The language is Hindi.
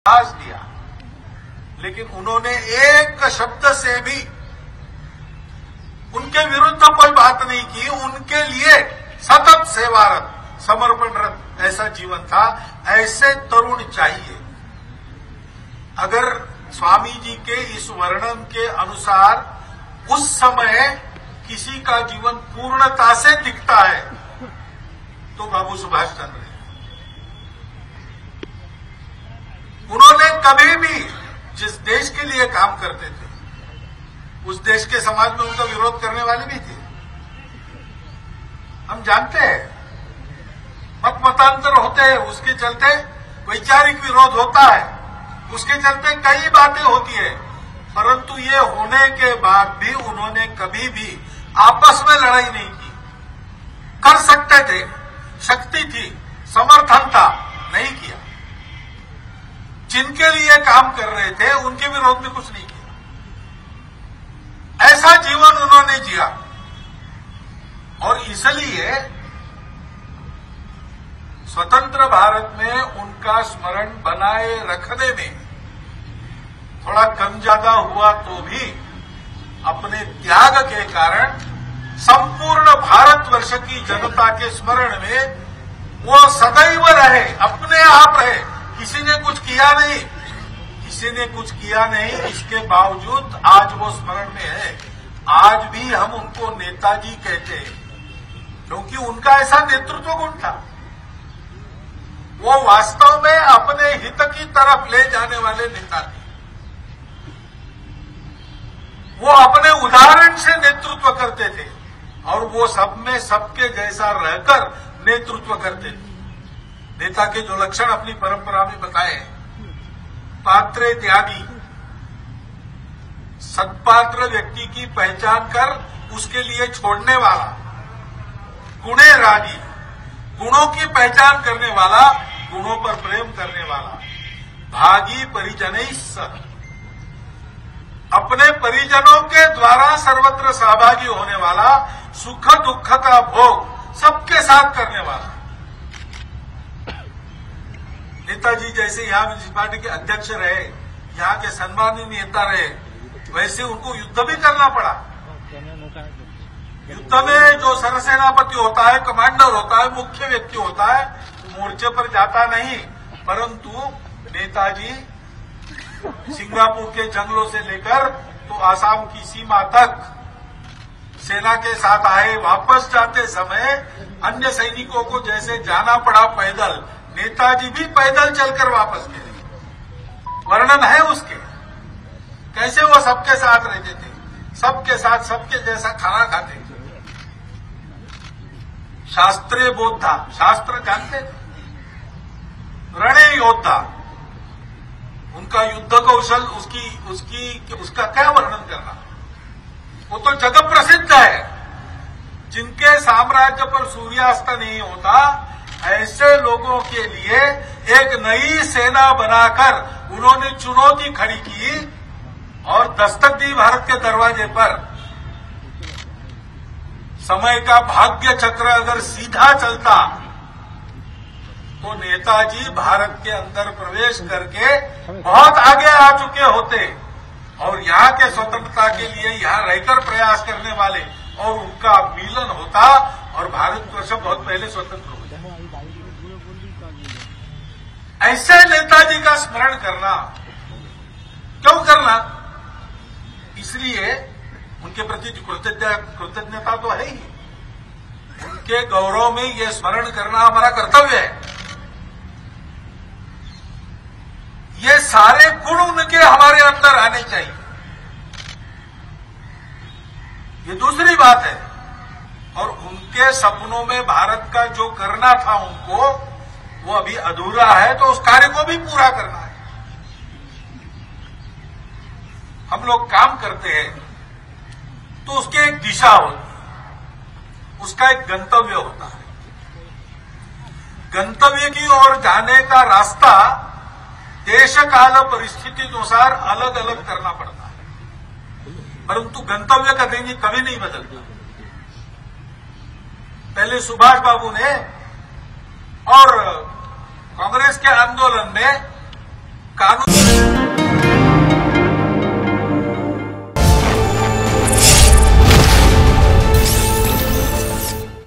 आवाज दिया, लेकिन उन्होंने एक शब्द से भी उनके विरुद्ध कोई बात नहीं की। उनके लिए सतत सेवारत, समर्पणरत ऐसा जीवन था। ऐसे तरुण चाहिए। अगर स्वामी जी के इस वर्णन के अनुसार उस समय किसी का जीवन पूर्णता से दिखता है तो बाबू सुभाष चंद्र हैं। उन्होंने कभी भी जिस देश के लिए काम करते थे उस देश के समाज में उनका विरोध करने वाले भी थे। हम जानते हैं मतांतर होते हैं, उसके चलते वैचारिक विरोध होता है, उसके चलते कई बातें होती है, परंतु ये होने के बाद भी उन्होंने कभी भी आपस में लड़ाई नहीं की। कर सकते थे, शक्ति थी, समर्थन था, नहीं किया। जिनके लिए काम कर रहे थे उनके विरोध में कुछ नहीं किया। ऐसा जीवन उन्होंने जिया और इसलिए स्वतंत्र भारत में उनका स्मरण बनाए रखने में थोड़ा कम ज्यादा हुआ तो भी अपने त्याग के कारण संपूर्ण भारतवर्ष की जनता के स्मरण में वो सदैव रहे, अपने आप रहे। किसी ने कुछ किया नहीं, किसी ने कुछ किया नहीं, इसके बावजूद आज वो स्मरण में है। आज भी हम उनको नेताजी कहते हैं क्योंकि उनका ऐसा नेतृत्व गुण था। वो वास्तव में अपने हित की तरफ ले जाने वाले नेता थे। वो अपने उदाहरण से नेतृत्व करते थे और वो सब में सबके जैसा रहकर नेतृत्व करते थे। नेता के जो लक्षण अपनी परंपरा में बताए, पात्रे त्यागी, सत्पात्र व्यक्ति की पहचान कर उसके लिए छोड़ने वाला, गुणे रागी, गुणों की पहचान करने वाला, गुणों पर प्रेम करने वाला, भागी परिजनैः सह, अपने परिजनों के द्वारा सर्वत्र सहभागी होने वाला, सुख दुख का भोग सबके साथ करने वाला। नेताजी जैसे यहां म्यूनिसिपालिटी के अध्यक्ष रहे, यहां के सम्मानीय नेता रहे, वैसे उनको युद्ध भी करना पड़ा। युद्ध में जो सरसेनापति होता है, कमांडर होता है, मुख्य व्यक्ति होता है, मोर्चे पर जाता नहीं, परंतु नेताजी सिंगापुर के जंगलों से लेकर तो आसाम की सीमा तक सेना के साथ आए। वापस जाते समय अन्य सैनिकों को जैसे जाना पड़ा पैदल, नेताजी भी पैदल चलकर वापस गए। वर्णन है उसके, कैसे वो सबके साथ रहते थे, सबके साथ सबके जैसा खाना खाते थे। शास्त्रीय बोधा, शास्त्र जानते थे, रणे योद्धा। उनका युद्ध कौशल, उसका क्या वर्णन करना, वो तो जगत प्रसिद्ध है। जिनके साम्राज्य पर सूर्यास्त नहीं होता, ऐसे लोगों के लिए एक नई सेना बनाकर उन्होंने चुनौती खड़ी की और दस्तक दी भारत के दरवाजे पर। समय का भाग्य चक्र अगर सीधा चलता तो नेताजी भारत के अंदर प्रवेश करके बहुत आगे आ चुके होते और यहां के स्वतंत्रता के लिए यहां रहकर प्रयास करने वाले और उनका मिलन होता और भारतवर्ष बहुत पहले स्वतंत्र हो जाए। ऐसे नेताजी का स्मरण करना, क्यों करना? इसलिए उनके प्रति कृतज्ञता तो है ही। उनके गौरव में ये स्मरण करना हमारा कर्तव्य है। ये सारे गुण उनके हमारे अंदर आने चाहिए। ये दूसरी बात है। और उनके सपनों में भारत का जो करना था उनको, वो अभी अधूरा है, तो उस कार्य को भी पूरा करना है। हम लोग काम करते हैं तो उसकी एक दिशा होती है, उसका एक गंतव्य होता है। गंतव्य की ओर जाने का रास्ता देश काल परिस्थिति अनुसार अलग अलग करना पड़ता है, परंतु गंतव्य का कभी नहीं बदलता। पहले सुभाष बाबू ने और कांग्रेस के आंदोलन में कानून